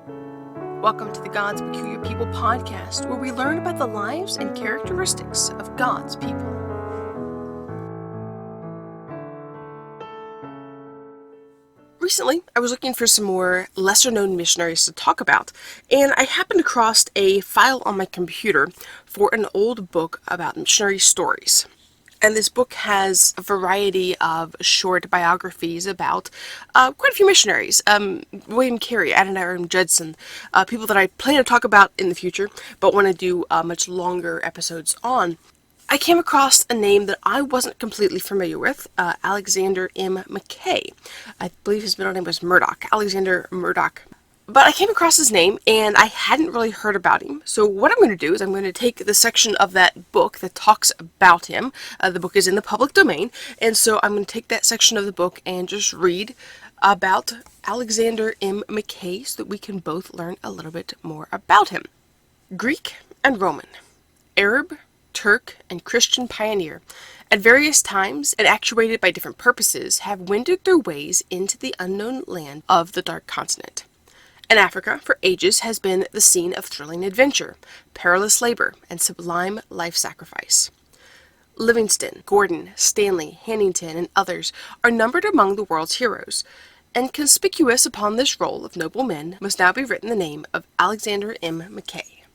Welcome to the God's Peculiar People podcast, where we learn about the lives and characteristics of God's people. Recently, I was looking for some more lesser-known missionaries to talk about, and I happened across a file on my computer for an old book about missionary stories. And this book has a variety of short biographies about quite a few missionaries. William Carey, Adoniram Judson, people that I plan to talk about in the future, but want to do much longer episodes on. I came across a name that I wasn't completely familiar with, Alexander M. Mackay. I believe his middle name was Murdoch, Alexander Murdoch. But I came across his name, and I hadn't really heard about him. So what I'm going to do is I'm going to take the section of that book that talks about him. The book is in the public domain, and so I'm going to take that section of the book and just read about Alexander M. Mackay so that we can both learn a little bit more about him. Greek and Roman, Arab, Turk, and Christian pioneer, at various times and actuated by different purposes, have wended their ways into the unknown land of the Dark Continent. And Africa, for ages, has been the scene of thrilling adventure, perilous labor, and sublime life sacrifice. Livingstone, Gordon, Stanley, Hannington, and others are numbered among the world's heroes, and conspicuous upon this roll of noble men must now be written the name of Alexander M. Mackay.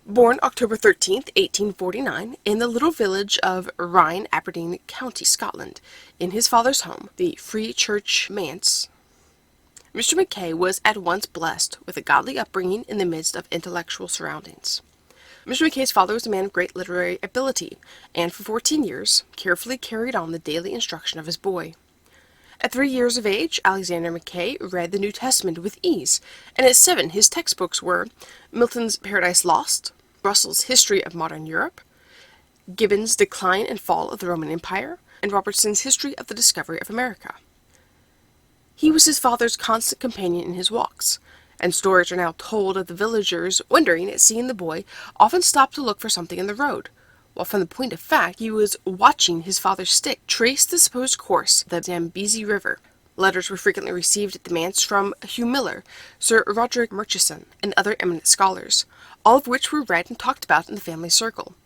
Born October 13th, 1849, in the little village of Rhine, Aberdeen County, Scotland, in his father's home, the Free Church Manse, Mr. Mackay was at once blessed with a godly upbringing in the midst of intellectual surroundings. Mr. Mackay's father was a man of great literary ability, and for 14 years carefully carried on the daily instruction of his boy. At 3 years of age, Alexander Mackay read the New Testament with ease, and at 7 his textbooks were Milton's Paradise Lost, Russell's History of Modern Europe, Gibbon's Decline and Fall of the Roman Empire, and Robertson's History of the Discovery of America. He was his father's constant companion in his walks, and stories are now told of the villagers wondering at seeing the boy often stop to look for something in the road, while from the point of fact he was watching his father's stick trace the supposed course of the Zambezi River. Letters were frequently received at the manse from Hugh Miller, Sir Roderick Murchison, and other eminent scholars, all of which were read and talked about in the family circle,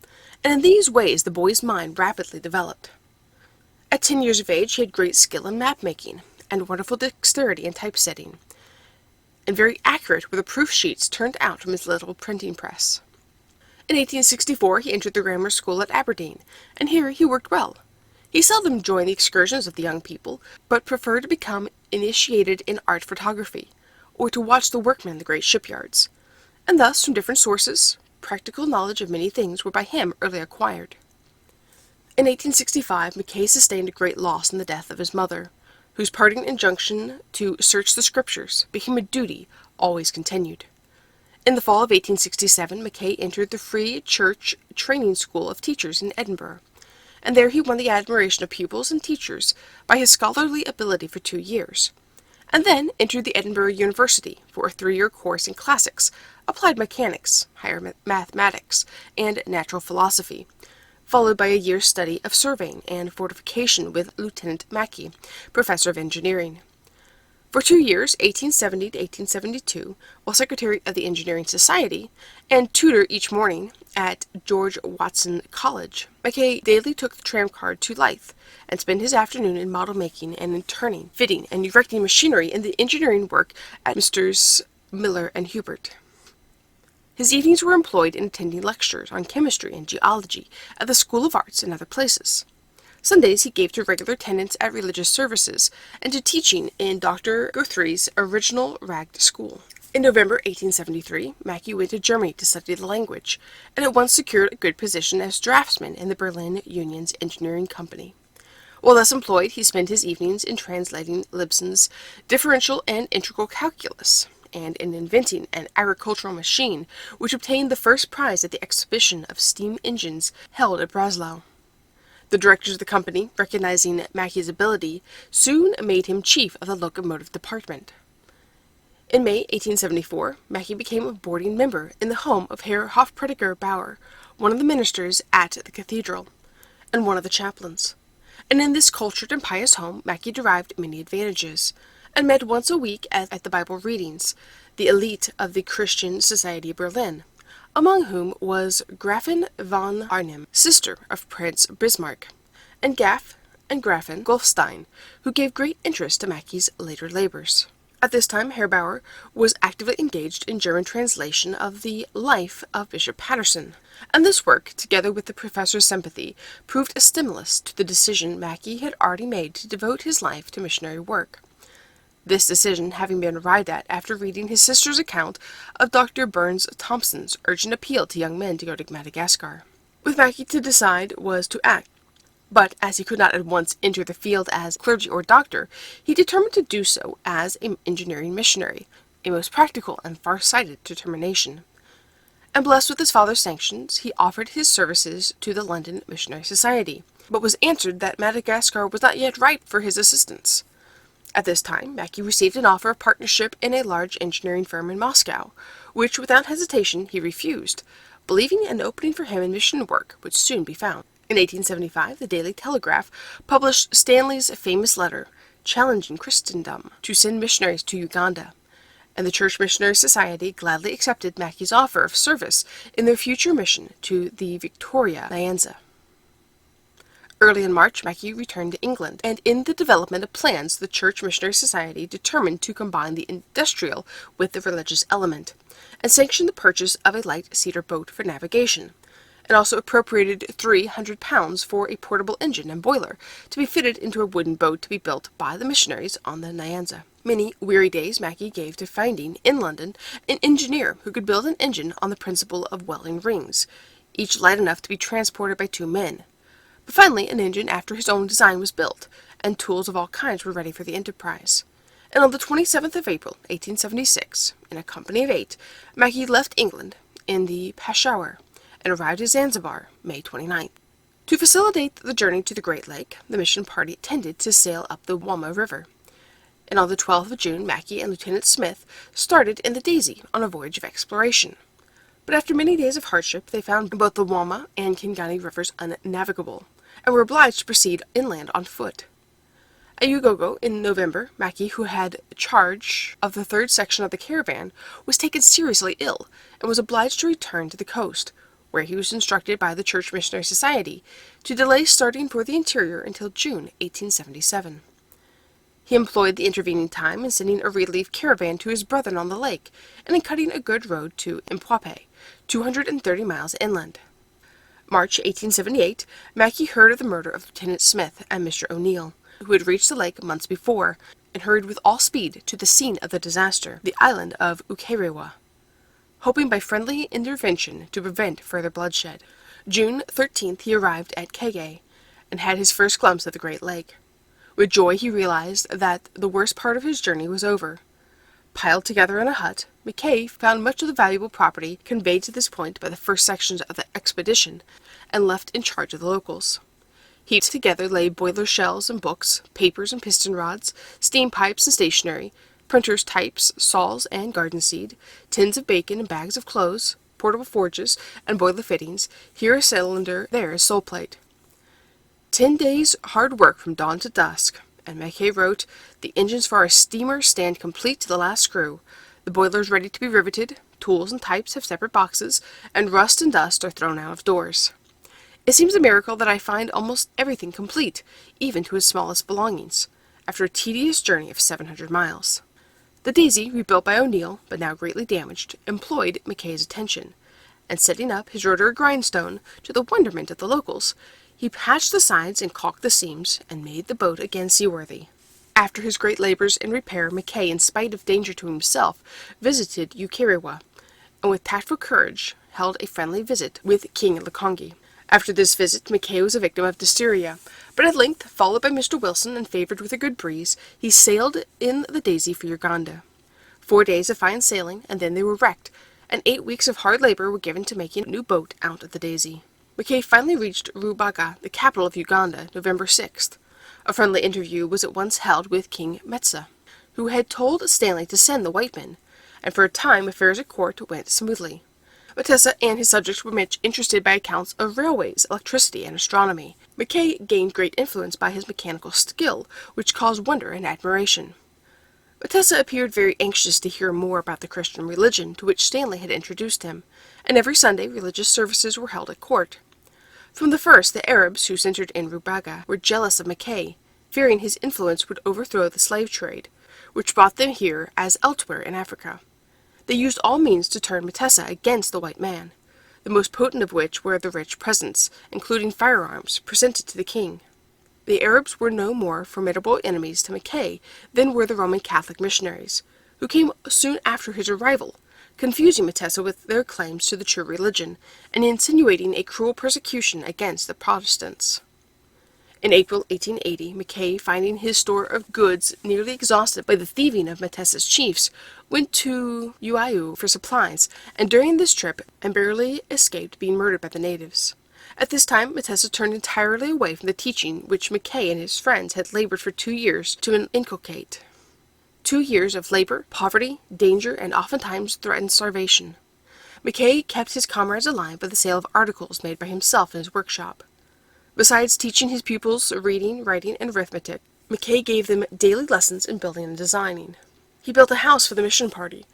and in these ways the boy's mind rapidly developed. At 10 years of age he had great skill in map-making, and wonderful dexterity in typesetting, and very accurate were the proof sheets turned out from his little printing press. In 1864 he entered the grammar school at Aberdeen, and here he worked well. He seldom joined the excursions of the young people, but preferred to become initiated in art photography, or to watch the workmen in the great shipyards, and thus, from different sources, practical knowledge of many things were by him early acquired. In 1865 Mackay sustained a great loss in the death of his mother, whose parting injunction to search the Scriptures became a duty always continued. In the fall of 1867, Mackay entered the Free Church Training School of Teachers in Edinburgh, and there he won the admiration of pupils and teachers by his scholarly ability for 2 years, and then entered the Edinburgh University for a 3-year course in classics, applied mechanics, higher mathematics, and natural philosophy, followed by a year's study of surveying and fortification with Lieutenant Mackay, professor of engineering. For 2 years, 1870 to 1872, while secretary of the Engineering Society, and tutor each morning at George Watson College, Mackay daily took the tram car to Leith, and spent his afternoon in model making and in turning, fitting, and erecting machinery in the engineering work at Messrs. Miller and Hubert. His evenings were employed in attending lectures on chemistry and geology at the School of Arts and other places. Sundays he gave to regular attendance at religious services and to teaching in Dr. Guthrie's original Ragged School. In November 1873, Mackay went to Germany to study the language, and at once secured a good position as draftsman in the Berlin Union's engineering company. While thus employed, he spent his evenings in translating Libson's Differential and Integral Calculus, and in inventing an agricultural machine which obtained the first prize at the exhibition of steam engines held at Breslau. The directors of the company, recognizing Mackay's ability, soon made him chief of the locomotive department. In May 1874, Mackay became a boarding member in the home of Herr Hofprediger Bauer, one of the ministers at the cathedral, and one of the chaplains. And in this cultured and pious home Mackay derived many advantages, and met once a week at the Bible readings, the elite of the Christian Society of Berlin, among whom was Gräfin von Arnim, sister of Prince Bismarck, and Graf and Gräfin Golfstein, who gave great interest to Mackay's later labors. At this time, Herr Bauer was actively engaged in German translation of the Life of Bishop Patterson, and this work, together with the professor's sympathy, proved a stimulus to the decision Mackay had already made to devote his life to missionary work. This decision having been arrived at after reading his sister's account of Dr. Burns Thompson's urgent appeal to young men to go to Madagascar. With Mackay to decide was to act. But as he could not at once enter the field as clergy or doctor, he determined to do so as an engineering missionary, a most practical and far-sighted determination. And blessed with his father's sanctions, he offered his services to the London Missionary Society, but was answered that Madagascar was not yet ripe for his assistance. At this time, Mackay received an offer of partnership in a large engineering firm in Moscow, which without hesitation he refused, believing an opening for him in mission work would soon be found. In 1875, the Daily Telegraph published Stanley's famous letter challenging Christendom to send missionaries to Uganda, and the Church Missionary Society gladly accepted Mackay's offer of service in their future mission to the Victoria Nyanza. Early in March, Mackay returned to England, and in the development of plans, the Church Missionary Society determined to combine the industrial with the religious element, and sanctioned the purchase of a light cedar boat for navigation, and also appropriated £300 for a portable engine and boiler to be fitted into a wooden boat to be built by the missionaries on the Nyanza. Many weary days Mackay gave to finding, in London, an engineer who could build an engine on the principle of welding rings, each light enough to be transported by 2 men. But finally an engine after his own design was built, and tools of all kinds were ready for the enterprise. And on the 27th of April, 1876, in a company of 8, Mackay left England in the Peshawar, and arrived at Zanzibar, May 29th. To facilitate the journey to the Great Lake, the mission party intended to sail up the Wama River, and on the 12th of June, Mackay and Lieutenant Smith started in the Daisy on a voyage of exploration. But after many days of hardship, they found both the Wama and Kingani rivers unnavigable, and were obliged to proceed inland on foot. At Ugogo in November, Mackay, who had charge of the 3rd section of the caravan, was taken seriously ill, and was obliged to return to the coast, where he was instructed by the Church Missionary Society to delay starting for the interior until June 1877. He employed the intervening time in sending a relief caravan to his brethren on the lake, and in cutting a good road to Mpwapwe, 230 miles inland. March 1878, Mackay heard of the murder of Lieutenant Smith and Mr. O'Neill, who had reached the lake months before, and hurried with all speed to the scene of the disaster, the island of Ukerewe, hoping by friendly intervention to prevent further bloodshed. June 13th he arrived at Kege, and had his first glimpse of the Great Lake. With joy he realized that the worst part of his journey was over. Piled together in a hut, Mackay found much of the valuable property conveyed to this point by the first sections of the expedition, and left in charge of the locals. Heaped together lay boiler shells and books, papers and piston rods, steam pipes and stationery, printers' types, saws and garden seed, tins of bacon and bags of clothes, portable forges, and boiler fittings, here a cylinder, there a sole plate. 10 days' hard work from dawn to dusk, and Mackay wrote, "The engines for our steamer stand complete to the last screw, the boilers ready to be riveted, tools and types have separate boxes, and rust and dust are thrown out of doors. It seems a miracle that I find almost everything complete, even to its smallest belongings, after a tedious journey of 700 miles." The Daisy, rebuilt by O'Neill, but now greatly damaged, employed Mackay's attention, and setting up his rotary grindstone, to the wonderment of the locals, he patched the sides and caulked the seams, and made the boat again seaworthy. After his great labors in repair, Mackay, in spite of danger to himself, visited Ukerewe, and with tactful courage held a friendly visit with King Lukonge. After this visit, Mackay was a victim of diphtheria, but at length, followed by Mr. Wilson and favored with a good breeze, he sailed in the Daisy for Uganda. 4 days of fine sailing, and then they were wrecked, and 8 weeks of hard labor were given to making a new boat out of the Daisy. Mackay finally reached Rubaga, the capital of Uganda, November 6th. A friendly interview was at once held with King Metsa, who had told Stanley to send the white men, and for a time affairs at court went smoothly. Matessa and his subjects were much interested by accounts of railways, electricity, and astronomy. Mackay gained great influence by his mechanical skill, which caused wonder and admiration. Mutesa appeared very anxious to hear more about the Christian religion to which Stanley had introduced him, and every Sunday religious services were held at court. From the first, the Arabs who centered in Rubaga were jealous of Mackay, fearing his influence would overthrow the slave trade, which brought them here as elsewhere in Africa. They used all means to turn Mutesa against the white man, the most potent of which were the rich presents, including firearms, presented to the king. The Arabs were no more formidable enemies to Mackay than were the Roman Catholic missionaries, who came soon after his arrival, confusing Mutesa with their claims to the true religion, and insinuating a cruel persecution against the Protestants. In April 1880, Mackay, finding his store of goods nearly exhausted by the thieving of Mutesa's chiefs, went to Uayu for supplies, and during this trip barely escaped being murdered by the natives. At this time, Mutesa turned entirely away from the teaching which Mackay and his friends had labored for 2 years to inculcate. 2 years of labor, poverty, danger, and oftentimes threatened starvation. Mackay kept his comrades alive by the sale of articles made by himself in his workshop. Besides teaching his pupils reading, writing, and arithmetic, Mackay gave them daily lessons in building and designing. He built a house for the mission party,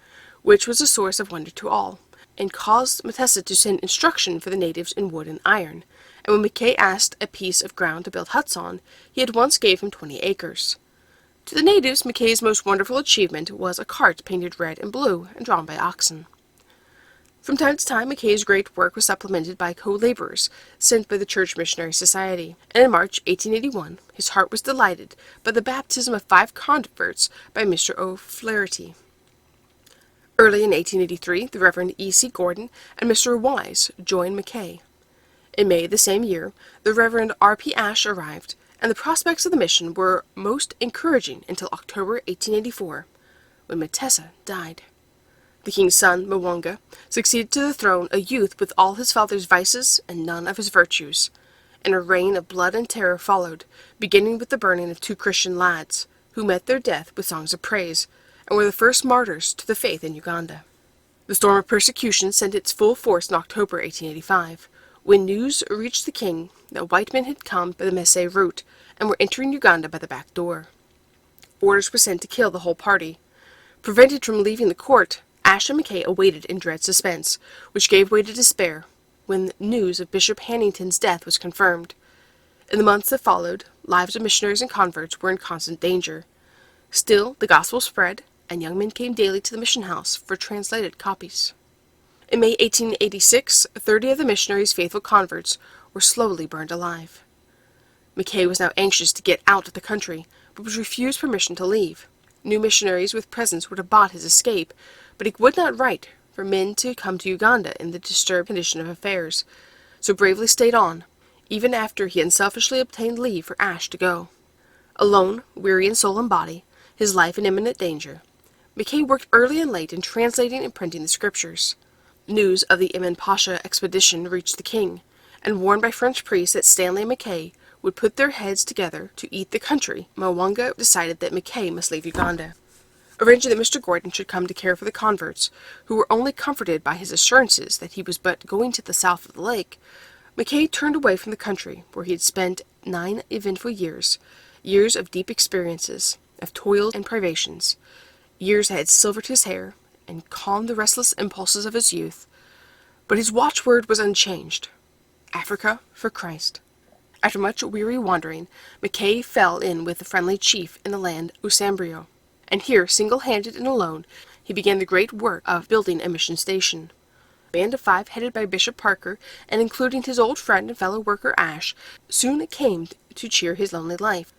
which was a source of wonder to all, and caused Mutesa to send instruction for the natives in wood and iron, and when Mackay asked a piece of ground to build huts on, he at once gave him 20 acres. To the natives, Mackay's most wonderful achievement was a cart painted red and blue and drawn by oxen. From time to time, Mackay's great work was supplemented by co-laborers sent by the Church Missionary Society, and in March 1881 his heart was delighted by the baptism of 5 converts by Mr. O'Flaherty. Early in 1883, the Reverend E.C. Gordon and Mr. Wise joined Mackay. In May the same year, the Reverend R.P. Ashe arrived, and the prospects of the mission were most encouraging until October 1884, when Mutesa died. The king's son, Mwanga, succeeded to the throne, a youth with all his father's vices and none of his virtues, and a reign of blood and terror followed, beginning with the burning of 2 Christian lads, who met their death with songs of praise, and were the first martyrs to the faith in Uganda. The storm of persecution sent its full force in October 1885, when news reached the king that white men had come by the Messe route and were entering Uganda by the back door. Orders were sent to kill the whole party. Prevented from leaving the court, Ashe and Mackay awaited in dread suspense, which gave way to despair when news of Bishop Hannington's death was confirmed. In the months that followed, lives of missionaries and converts were in constant danger. Still, the gospel spread, and young men came daily to the mission house for translated copies. In May 1886, 30 of the missionaries' faithful converts were slowly burned alive. Mackay was now anxious to get out of the country, but was refused permission to leave. New missionaries with presents were to bot his escape, but he would not write for men to come to Uganda in the disturbed condition of affairs, so bravely stayed on, even after he unselfishly obtained leave for Ashe to go. Alone, weary in soul and body, his life in imminent danger, Mackay worked early and late in translating and printing the scriptures. News of the Emin Pasha expedition reached the king, and warned by French priests that Stanley and Mackay would put their heads together to eat the country, Mwanga decided that Mackay must leave Uganda. Arranging that Mr. Gordon should come to care for the converts, who were only comforted by his assurances that he was but going to the south of the lake, Mackay turned away from the country where he had spent 9 eventful years, years of deep experiences, of toils and privations, years that had silvered his hair and calmed the restless impulses of his youth. But his watchword was unchanged: Africa for Christ. After much weary wandering, Mackay fell in with a friendly chief in the land Usambrio, and here, single-handed and alone, he began the great work of building a mission station. A band of 5 headed by Bishop Parker, and including his old friend and fellow worker Ashe, soon came to cheer his lonely life.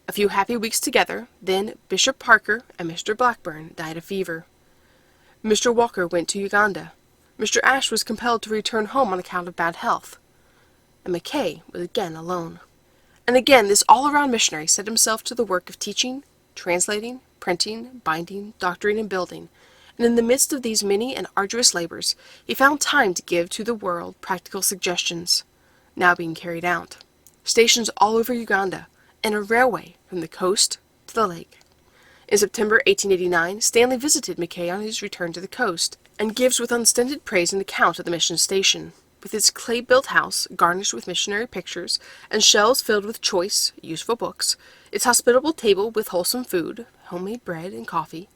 A few happy weeks together, then Bishop Parker and Mr. Blackburn died of fever. Mr. Walker went to Uganda. Mr. Ashe was compelled to return home on account of bad health, and Mackay was again alone. And again this all-around missionary set himself to the work of teaching, translating, printing, binding, doctoring, and building, and in the midst of these many and arduous labors, he found time to give to the world practical suggestions, now being carried out. Stations all over Uganda, and a railway from the coast to the lake. In September 1889, Stanley visited Mackay on his return to the coast, and gives with unstinted praise an account of the mission station. with its clay-built house garnished with missionary pictures and shelves filled with choice, useful books, its hospitable table with wholesome food, homemade bread and coffee,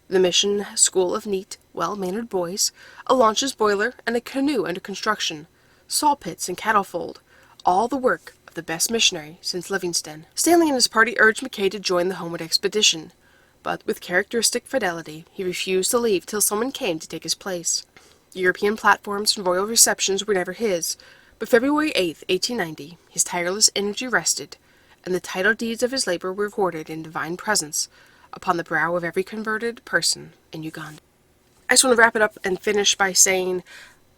the mission school of neat, well-mannered boys, a launch's boiler, and a canoe under construction, saw pits and cattle fold, all the work of the best missionary since Livingstone. Stanley and his party urged Mackay to join the homeward expedition, but with characteristic fidelity, he refused to leave till someone came to take his place. European platforms and royal receptions were never his, but February 8th, 1890, his tireless energy rested, and the title deeds of his labor were recorded in divine presence upon the brow of every converted person in Uganda. I just want to wrap it up and finish by saying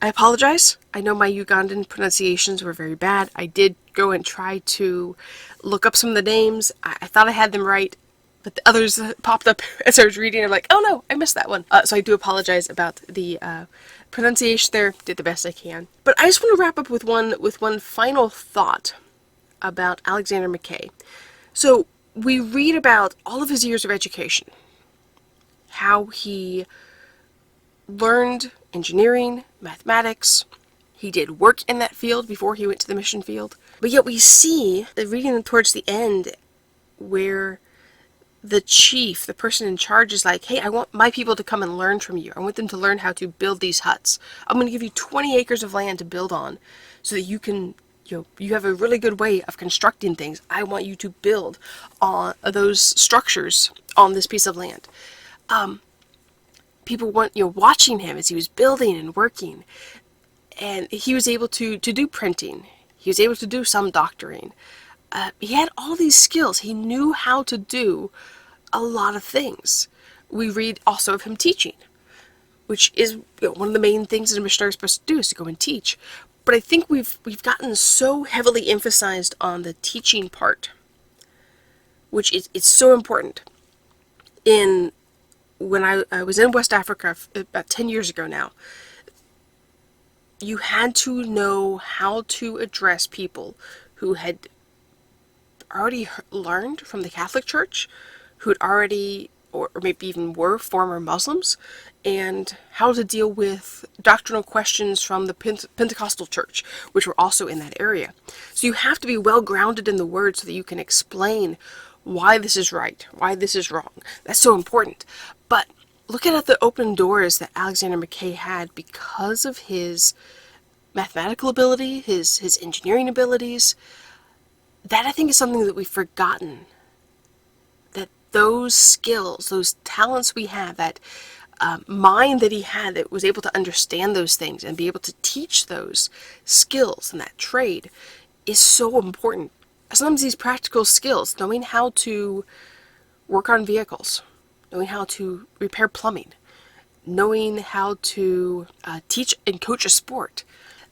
I apologize. I know my Ugandan pronunciations were very bad. I did go and try to look up some of the names. I thought I had them right, but the others popped up as I was reading. I'm like, oh no, I missed that one. So I do apologize about the pronunciation there. Did the best I can. But I just want to wrap up with one final thought about Alexander Mackay. So we read about all of his years of education, how he learned engineering, mathematics. He did work in that field before he went to the mission field. But yet we see, reading towards the end, where the chief, the person in charge, is like, hey, I want my people to come and learn from you. I want them to learn how to build these huts. I'm going to give you 20 acres of land to build on so that you can, you have a really good way of constructing things. I want you to build on those structures on this piece of land. People watching him as he was building and working. And he was able to do printing. He was able to do some doctoring. He had all these skills. He knew how to do a lot of things. We read also of him teaching, which is one of the main things that a missionary is supposed to do, is to go and teach. But I think we've gotten so heavily emphasized on the teaching part, which it's so important. When I was in West Africa about 10 years ago now, you had to know how to address people who had already learned from the Catholic Church, who had already, or maybe even were former Muslims, and how to deal with doctrinal questions from the Pentecostal Church, which were also in that area. So you have to be well grounded in the Word so that you can explain why this is right, why this is wrong. That's so important. But look at the open doors that Alexander Mackay had because of his mathematical ability, his engineering abilities. That, I think, is something that we've forgotten. That those skills, those talents we have, that mind that he had that was able to understand those things and be able to teach those skills and that trade is so important. Sometimes these practical skills, knowing how to work on vehicles, knowing how to repair plumbing, knowing how to teach and coach a sport,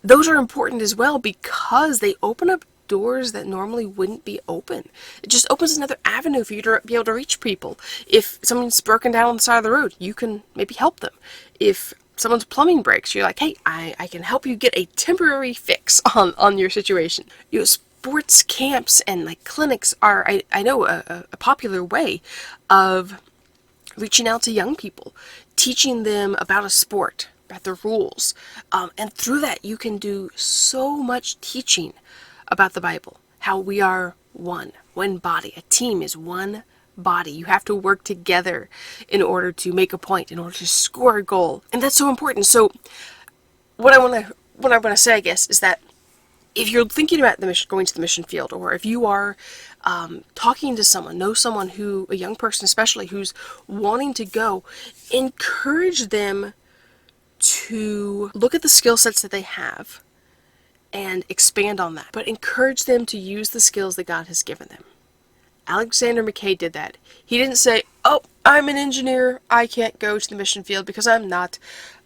those are important as well because they open up doors that normally wouldn't be open. It just opens another avenue for you to be able to reach people. If someone's broken down on the side of the road, you can maybe help them. If someone's plumbing breaks, you're like, hey, I can help you get a temporary fix on your situation. Sports camps and like clinics are, I know, a popular way of reaching out to young people, teaching them about a sport, about the rules, and through that you can do so much teaching about the Bible, how we are one body. A team is one body. You have to work together in order to make a point, in order to score a goal, and that's so important. So what I want to say, I guess, is that if you're thinking about going to the mission field, or if you are talking to someone, know someone who, a young person especially, who's wanting to go, encourage them to look at the skill sets that they have and expand on that, but encourage them to use the skills that God has given them. Alexander Mackay did that. He didn't say, oh, I'm an engineer, I can't go to the mission field because I'm not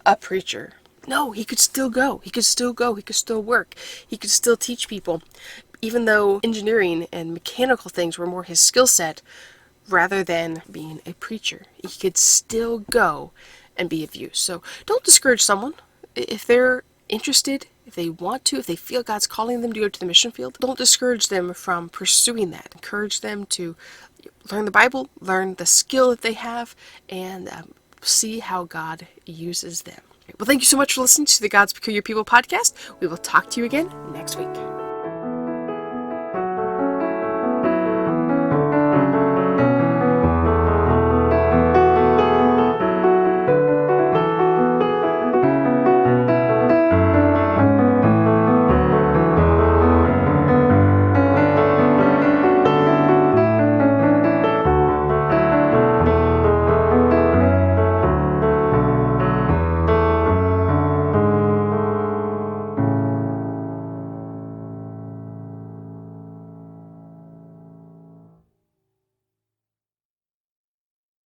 a preacher. No, he could still go. He could still go. He could still work. He could still teach people, even though engineering and mechanical things were more his skill set rather than being a preacher. He could still go and be of use. So don't discourage someone. If they're interested, if they want to, if they feel God's calling them to go to the mission field, don't discourage them from pursuing that. Encourage them to learn the Bible, learn the skill that they have, and see how God uses them. Well, thank you so much for listening to the God's Peculiar People podcast. We will talk to you again next week.